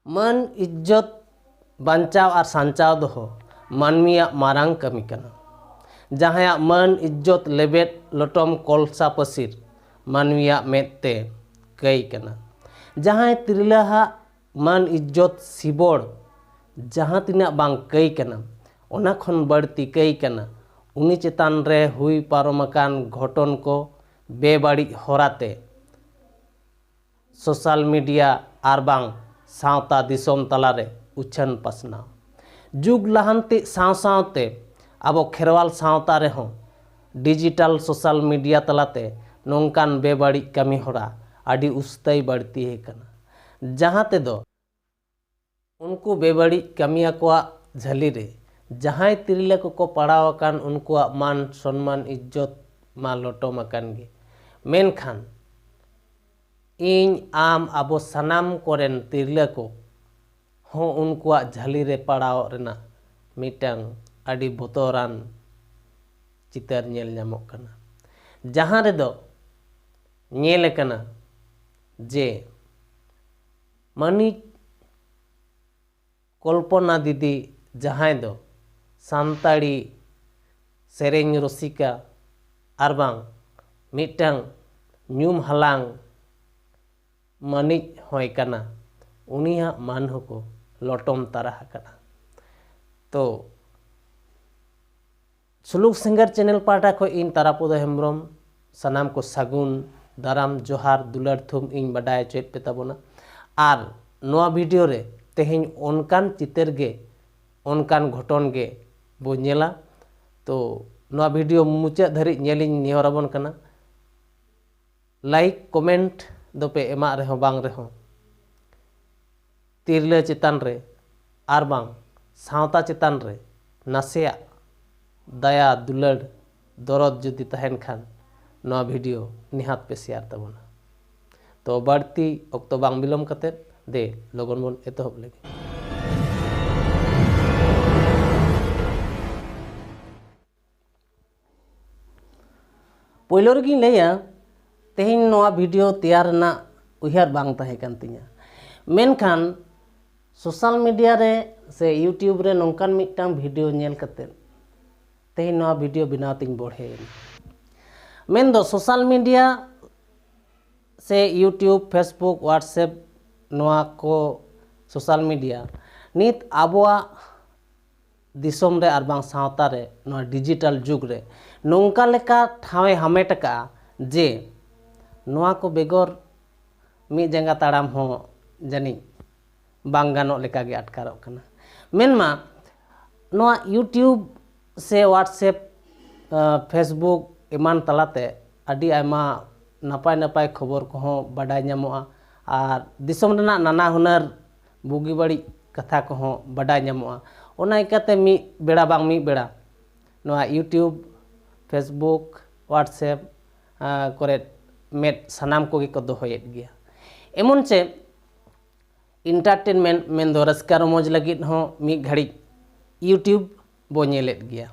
मान इज्जत बांचाव और सांचाव दो मानमिया मारांग कमी कना। जहां मान इज्जत लेबेद लटम कलसा पसिर मानमिया मेते कई कना। जहां तिरलाहा मान इज्जत सिबोड़ जहां तिना बांग कई कना ओना खन बड़ती कई कना। उनी चेतान रे हुई पारमकान घटन को बेबाड़ी होराते सोशल मीडिया आर बांग सावता दिसोम तलारे उछन पासना जुग लहांती साव सावते आबो खेरवाल सावता रे हों डिजिटल सोशल मीडिया तलाते नोंकान बेबाड़ी कमी होरा आदि उस्तई बढ़ती है कना। जहां ते दो उनको बेबाड़ी कमिया को झली रे जहां तिरले को पड़ावकान उनको मान सम्मान इज्जत मा लटो मकान गे। मेनखान इन आम आबो सनाम कोरेन तिरले को हों उनको झली रे पड़ाव रेना मिटांग आदि बोतरान चितर नेल नामोग कना। जहां रे दो नेल कना जे मानी कल्पना दीदी जहां दो सांताड़ी सेरेंग रसिका आरबांग मिटांग न्यूम हलांग मानिक होय कना उनिया मान होको लटम तारा कना। तो सुलुक सिंगर चैनल पाटा को इन तारापद हेम्ब्रम सनाम को सागुन दाराम जोहार दुलार थुम इन बडाय चेत पे ताबोना। आर नोआ वीडियो रे तेहें ओनकान चितर गे ओनकान घटन गे बो नेला। तो नोआ वीडियो मुचा धरी नेलिन नेहराबन कना। लाइक कमेंट दोपे एमा रेहों बांग रेहों तिरले चितान रे आर बांग सावता चितान रे नासेया दया दुलड़ दरद जुदी तहन खान नोआ वीडियो निहात पे शेयर ताबोना। तो बढ़ती अक्तो बांग बिलम कते दे लगन बन एतहब लेगे। पहिलो रेगिं लैया तेहें नोआ वीडियो तैयार ना उहर बांग तहे कान तिया। मेनखान सोशल मीडिया रे से यूट्यूब रे नोंकान मिटांग वीडियो नेल कते तेहें नोआ वीडियो बनाव तिंग बढ़े मेन दो सोशल मीडिया से यूट्यूब फेसबुक व्हाट्सएप नोआ को सोशल मीडिया नित आबोआ दिसोम रे आर बांग सावता रे नोआ डिजिटल जुग रे नोंका लेका ठावे हामेट का जे नोआ को बेगर मी जंगा ताड़ाम हो जानी बांग गानो लेका गे अटकारोग कना। मेनमा नोआ यूट्यूब से व्हाट्सएप फेसबुक एमान तलाते आदि आयमा नपाय नपाय खबर को हो बाडाय ᱧᱟᱢᱚᱜᱼᱟ आर दिसोम रेना नाना हुनर बुगी बड़ी कथा को हो बाडाय ᱧᱟᱢᱚᱜᱼᱟ। ओना इकाते मी बेड़ा बांग मी बेड़ा नोआ यूट्यूब फेसबुक व्हाट्सएप करे मेट सनाम को को दोहयेद गया। एमन चे इंटरटेनमेंट मेन दो रस्का रमोज लगिद हो मी घड़ी यूट्यूब बो नेलेद गया।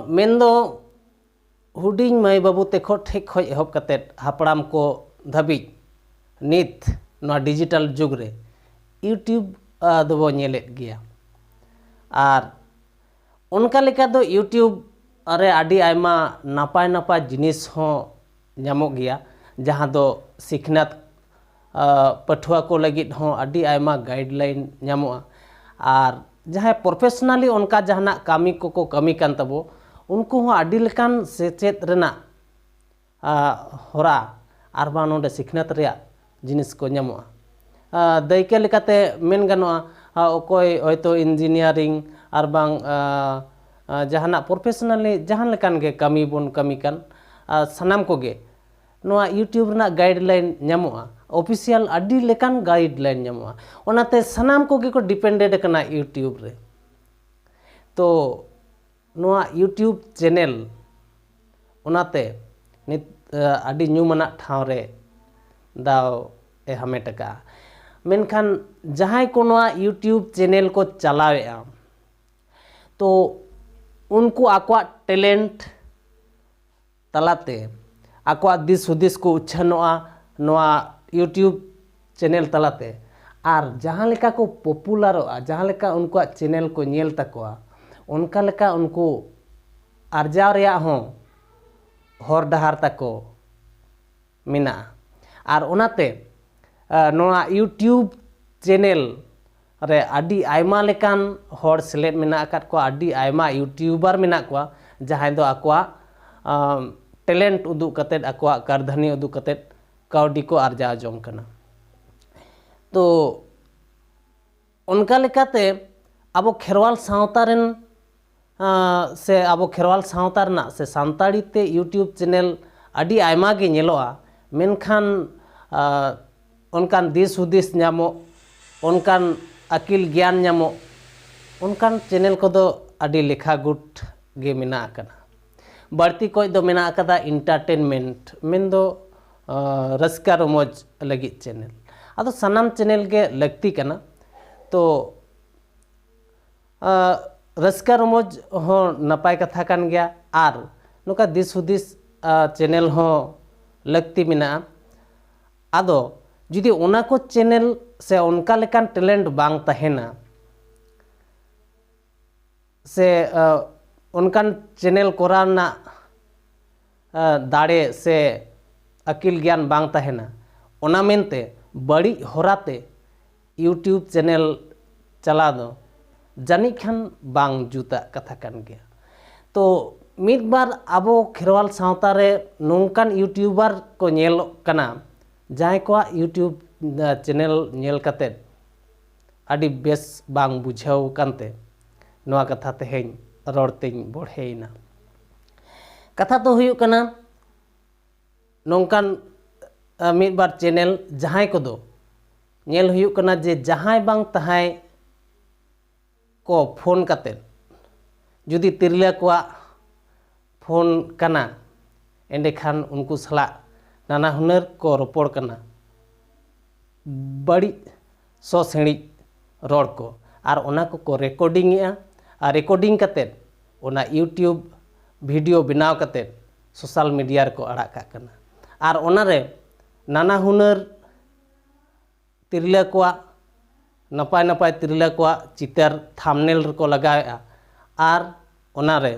मेन दो हुडिंग माई बाबू तेखो ठेक खoj एहब कतेद हापड़ाम को धाबिज नित नोआ डिजिटल जुग रे यूट्यूब दो नेलेद गया। आर उनका लेका दो यूट्यूब अरे आदि आयमा नापाय नापाय जिनिस हो ᱧᱟᱢᱚᱜ गया जहाँ दो सिखनात पठुआ को लगिद हो आदि आयमा गाइडलाइन ᱧᱟᱢᱚᱜᱼᱟ। आर जहाँ प्रोफेशनली उनका जहाना कामी को कमी कान तबो उनको हो आदि लेकान सेचेत रेना होरा आर बा नोंडे सिखनात रेया जिनिस को ᱧᱟᱢᱚᱜᱼᱟ। दैके लेकाते मेन गानोआ ओकोय होयतो इंजिनियरिंग आर बांग जहाना प्रोफेशनली जहान लेकान गे कमी बोन कमी कान सनाम को गे नोआ यूट्यूब ना गाइडलाइन ᱧᱟᱢᱚᱜᱼᱟ। ऑफिशियल आदि लेकान गाइडलाइन ᱧᱟᱢᱚᱜᱼᱟ। ओनाते सनाम को गे को डिपेंडेड कना यूट्यूब रे। तो नोआ यूट्यूब चैनल ओनाते नित आदि ᱧᱩᱢᱟᱱᱟ ठाव रे दाव ए हमेट का। मेनखान जहां को नोआ यूट्यूब चैनल को चलावेआ तो उनको आकवा टैलेंट तलाते आकवा दिस हुदिस को उच्छानोआ नोआ यूट्यूब चैनल तलाते ᱟᱨ ᱡᱟᱦᱟᱸ ᱞᱮᱠᱟ ᱠᱚ ᱯᱚᱯᱩᱞᱟᱨᱚᱜᱼᱟ, ᱡᱟᱦᱟᱸ ᱞᱮᱠᱟ ᱩᱱᱠᱩᱣᱟᱜ ᱪᱮᱱᱮᱞ ᱠᱚ ᱧᱮᱞ ᱛᱟᱠᱚᱣᱟ, ᱚᱱᱠᱟ ᱞᱮᱠᱟ ᱩᱱᱠᱩ ᱟᱨᱡᱟᱣ ᱨᱮᱭᱟᱜ ᱦᱚᱸ ᱦᱚᱨ ᱰᱟᱦᱟᱨ ᱛᱟᱠᱚ ᱢᱮᱱᱟᱜᱼᱟ। ᱟᱨ ᱚᱱᱟᱛᱮ ᱱᱚᱣᱟ ᱤᱭᱩᱴᱤᱭᱩᱵᱽ ᱪᱮᱱᱮᱞ ᱨᱮ ᱟᱹᱰᱤ ᱟᱭᱢᱟ ᱞᱮᱠᱟᱱ ᱦᱚᱲ ᱥᱮᱞᱮᱫ ᱢᱮᱱᱟᱜ ᱟᱠᱟᱫ ᱠᱚᱣᱟ, ᱟᱹᱰᱤ ᱟᱭᱢᱟ ᱤᱭᱩᱴᱤᱭᱩᱵᱟᱨ ᱢᱮᱱᱟᱜ ᱠᱚᱣᱟ ᱡᱟᱦᱟᱸᱭ ᱫᱚ ᱟᱠᱚᱣᱟᱜ ᱴᱮᱞᱮᱱᱴ ᱩᱫᱩᱜ ᱠᱟᱛᱮᱫ, ᱟᱠᱚᱣᱟᱜ ᱠᱟᱨᱫᱷᱟᱹᱱᱤ ᱩᱫᱩᱜ ᱠᱟᱛᱮᱫ ᱠᱟᱹᱣᱰᱤ ko ᱟᱨᱡᱟᱣ ᱡᱚᱝ ᱠᱟᱱᱟ। ᱛᱚ ᱚᱱᱠᱟ ᱞᱮᱠᱟᱛᱮ ᱟᱵᱚ ᱠᱷᱮᱨᱣᱟᱞ ᱥᱟᱶᱛᱟ ᱨᱮᱱ se abo kherwal sawta rena se santari te YouTube channel adi aima ge nyeloa menkhan onkan dis hudis nyamo onkan akil gyan nyamo onkan channel kodo adi lekha gut ge mena akana barti koi do mena akada entertainment mendo raska romoj lagi channel ado sanam channel ge lakti kana to raska romoj ho napai katha kan gya ar nuka dis hudis channel ho lakti mena ado judi ona ko channel se onka lekan talent bang tahena se onkan channel korana dare se akil gyan bang tahena ona mente badi horate YouTube channel chala do jani khan bang juta katha kan gya to midbar abo kherwal sawta re nongkan YouTuber ko nyel kana jahay ko YouTube channel nyel kated adi bes bang bujhau kante noa katha teheng ror ting bodheina katha to huyuk kana nongkan midbar channel jahay kodo nyel huyuk kana je jahay bang tahay ko phone kated judi tirla ko phone kana ende khan unku sala nana hunar ko ropor kana badi so seni ror ko ar ona ko recording ya ar recording kated ona YouTube video binaw kated social media ko arak ka kana ar ona re nana hunar tirla ko napai napai tirla ko chitar thumbnail ko lagaw ar onare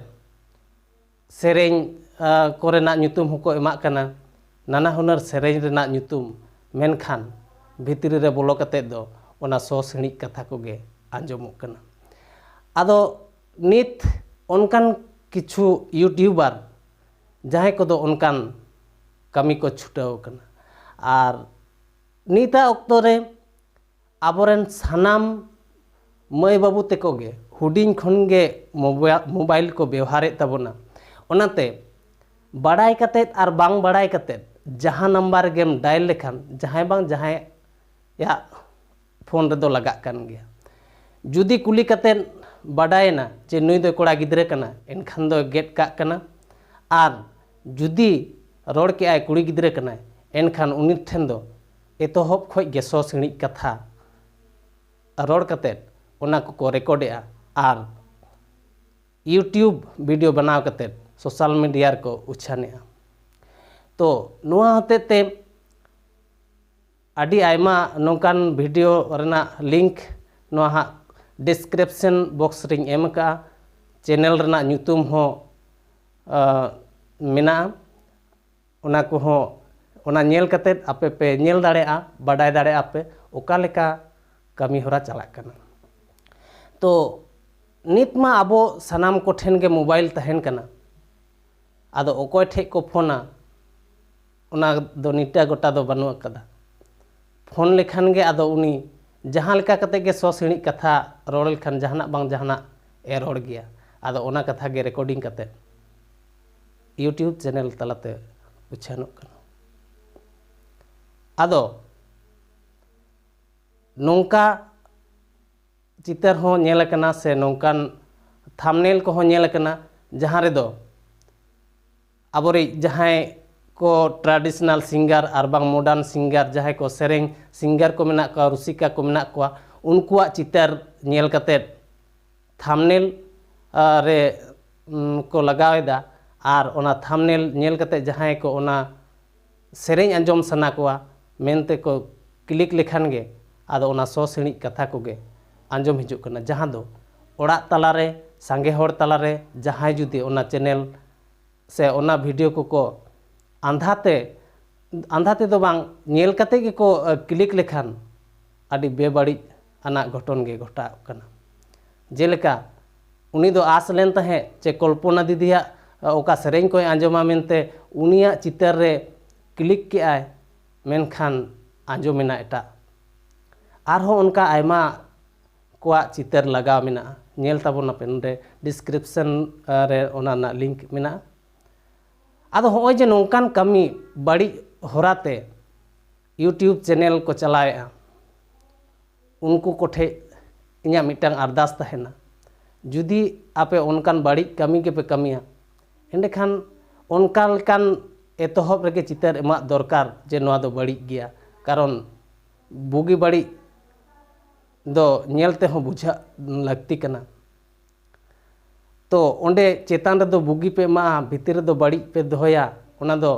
sereng korena nyutum hoko emak kana nana hunar sereng rena nyutum menkhan bhitri re bolo kate do ona so seni katha ko ge anjomok kana ado nit onkan kichu YouTuber jahay ko do onkan kami ko chhutaw kana ar nita okto re aboren sanam mai babu teko ge huding khon ge mobile ko ବ୍ୟବহারে tabona onate badai katet ar bang badai katet jahan number gem dial lekhan jahay bang jahay ya phone re do lagak kan gya judi kuli katet badai na je nui do koda gidre kana enkhan do get kak kana ar judi rod ke ay kuri gidre kana enkhan uni then do etohop khoj ge so seni katha rod katet ona ko record ya ar YouTube video banaw katet social media ko uchanea to noa hotete adi aima nongkan video rena link noa ha description box ring em ka channel rena nyutum ho mena ona ko ho ona nyel katet ape pe nyel darea badai darea ape oka leka kami hora chalak kana to nit ma abo sanam ko then ge mobile tahen kana ado okoy thek ko phona ona do nita gota do banu akada phone lekhan ge ado uni jahan leka kate ge so seni katha ror lekhan jahanak bang jahanak ror gya ado ona katha ge recording kate YouTube channel talate uchanok kana ado nongka चितर हो nail कना से नौकान thumbnail को हो nail कना जहां रे दो आबोरे जहां को ट्रेडिशनल सिंगर और बांग मॉडर्न सिंगर जहां को सेरेंग सिंगर को मेना को रुसिका को मेना को उनकुआ चितर नेल कते थंबनेल रे को लगावेदा और ओना थंबनेल नेल कते जहां को ओना सेरेंग अंजम सना को मेनते को क्लिक लेखान गे आदो ओना सो सिणिज कथा कोगे आंजम हिजुग कना जहां दो ओड़ा तलारे सांगे होड़ तलारे जहां जुदी ओना चैनल से ओना वीडियो को आंधाते दो बांग नेल कते गे को क्लिक लेखान आदि बेबाड़ी आना घटन गे घटा कना जेलेका उनी दो आस लेन तहे चे कल्पना दीदिया ओका सेरेंग को आंजमा मेनते उनिया चितर रे क्लिक के आय मेनखान आंजमेना एटा आरहो उनका आयमा कोआ चितर लगाव मेना नेल ताबोना पे नोंडे डिस्क्रिप्शन रे ओना ना लिंक मेना आदो होय जे नोंकान कमी बड़ी होराते यूट्यूब चैनल को चलाएआ उनको कोठे इन्या मिटांग अरदास तहेना जुदी आपे उनकान बड़ी कमी के पे कमिया एंडेखान उनकान एतहब रेगे चितर एमा दरकार जे नोआ दो बड़ी गया कारण बुगी बड़ी दो नेलते हो बुझा लगती कना तो ओंडे चेतान रे दो बुगी पे मा भितर दो बड़ी पे दोया ओना दो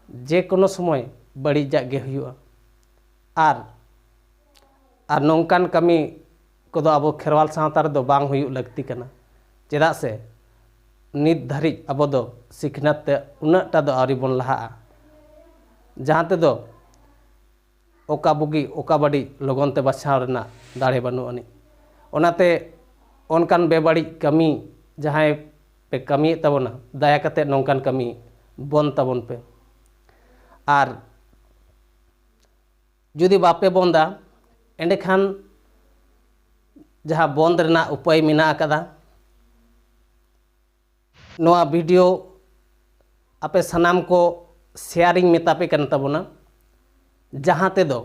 जे कोनो समय बड़ी जागे हुआ आर नोंकान कमी कोदो अब खेरवाल सावता रे दो बांग हुयु लगती कना चेदा से नित धारी अब दो सिखनत ते उनाटा दो आरी बन लहा जहां ते दो ओका बुगी ओका बड़ी लगन ते बचाव रेना दाड़े बानु अनि ओनाते ओनकान बेबाड़ी कमी जहां पे कमी तबना दया कते नोंकान कमी बन तबन पे आर जुदी बापे बंदा एंडेखान जहां बंद रेना उपाय मेना आकादा नोआ वीडियो आपे सनाम को शेयरिंग मेतापे कन तबना जहां ते दो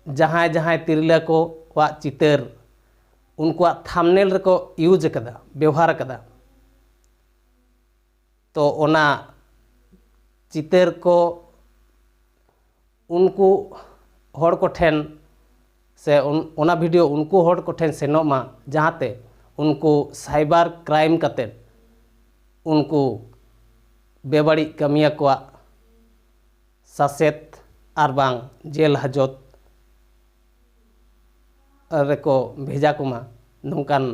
जहां तिरला को वा चितर उनका थंबनेल रे को यूज कदा व्यवहार कदा तो ओना चितर को उनको होड़ को ठेन से ओना वीडियो उनको होड़ को ठेन सेनोमा जहांते उनको साइबर क्राइम कते उनको बेबाड़ी कमिया को सासेत आर बांग जेल हाजत रेको भेजा कुमा नोंकान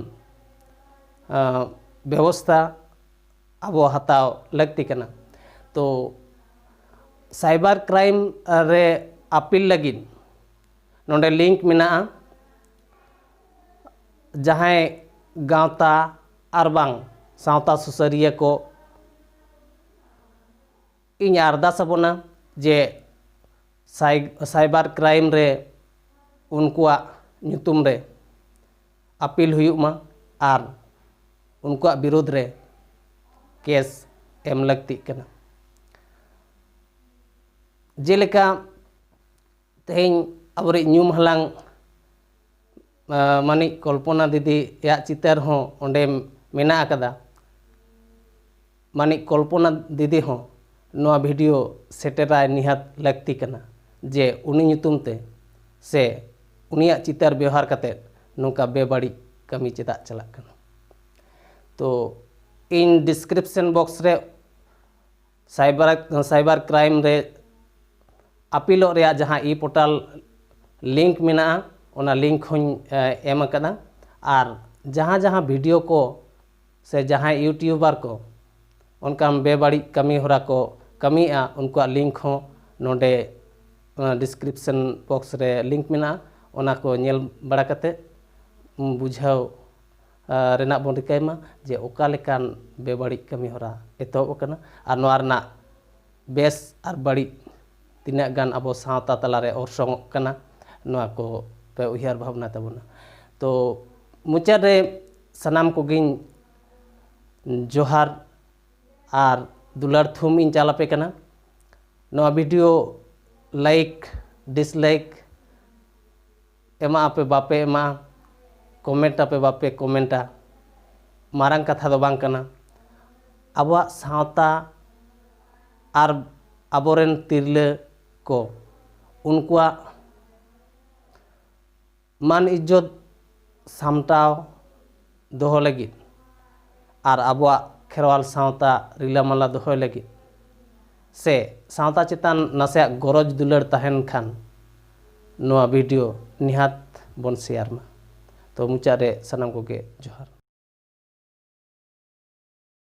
व्यवस्था अब हताव लगती कना तो साइबर क्राइम रे अपील लगिन नोंडे लिंक मेना जहां गावता आर बांग सावता सुसरिया को इन अरदास अबोना जे साइबर क्राइम रे उनकुआ ᱧᱩᱛᱩᱢ रे अपील हुयुग मा आर उनकुआ विरोध रे केस एम लगती कना जेलेका तेहें अबरे ᱧᱩᱢ हलांग मानी कल्पना दीदी या चितर हो ओंडे मेना आकदा मानी कल्पना दीदी हो नोआ वीडियो सेटेराय निहात लगती कना जे उनी ᱧᱩᱛᱩᱢ ते से उनिया चितर व्यवहार कते नोंका बेबाड़ी कमी चेदा चला कना तो इन डिस्क्रिप्शन बॉक्स रे साइबर क्राइम रे अपीलो रे जहां ई पोर्टल लिंक मेना ओना लिंक हों एम कदा आर जहां वीडियो को से जहां यूट्यूबर को उनका बेबाड़ी कमी होरा को कमिया उनका लिंक हो नोंडे डिस्क्रिप्शन बॉक्स रे लिंक मेना ओना को नेल बड़ा कते बुझाव रेना बन रिकायमा जे ओका लेकान बेबाड़ी कमी होरा एतहब कना आर नोआ रना बेस आर बाड़ी तिना गान अब सावता तलारे orसोंग कना नोआ को पे उहियार भावना तबना तो मुचाद रे सनाम को गिन जोहार आर दुलार थुम इन चालापे कना नोआ वीडियो लाइक डिसलाइक एमा आपे बापे एमा कमेंट आपे बापे कमेंटा मारंग कथा दो बांग कना आबवा सावता आर आबोरेन तिरले को उनकुआ मान इज्जत सामटाव दोहो लगी आर आबवा खेरवाल सावता रिलामाला दोहो लगी से सावता चितान नासे गरज दुलर तहन खान नोआ वीडियो निहात ᱵᱚᱱ ᱥᱮᱭᱟᱨ ᱢᱟ। ᱛᱚ ᱢᱩᱪᱟᱹᱫ ᱨᱮ ᱥᱟᱱᱟᱢ ᱠᱚᱜᱮ ᱡᱚᱦᱟᱨ।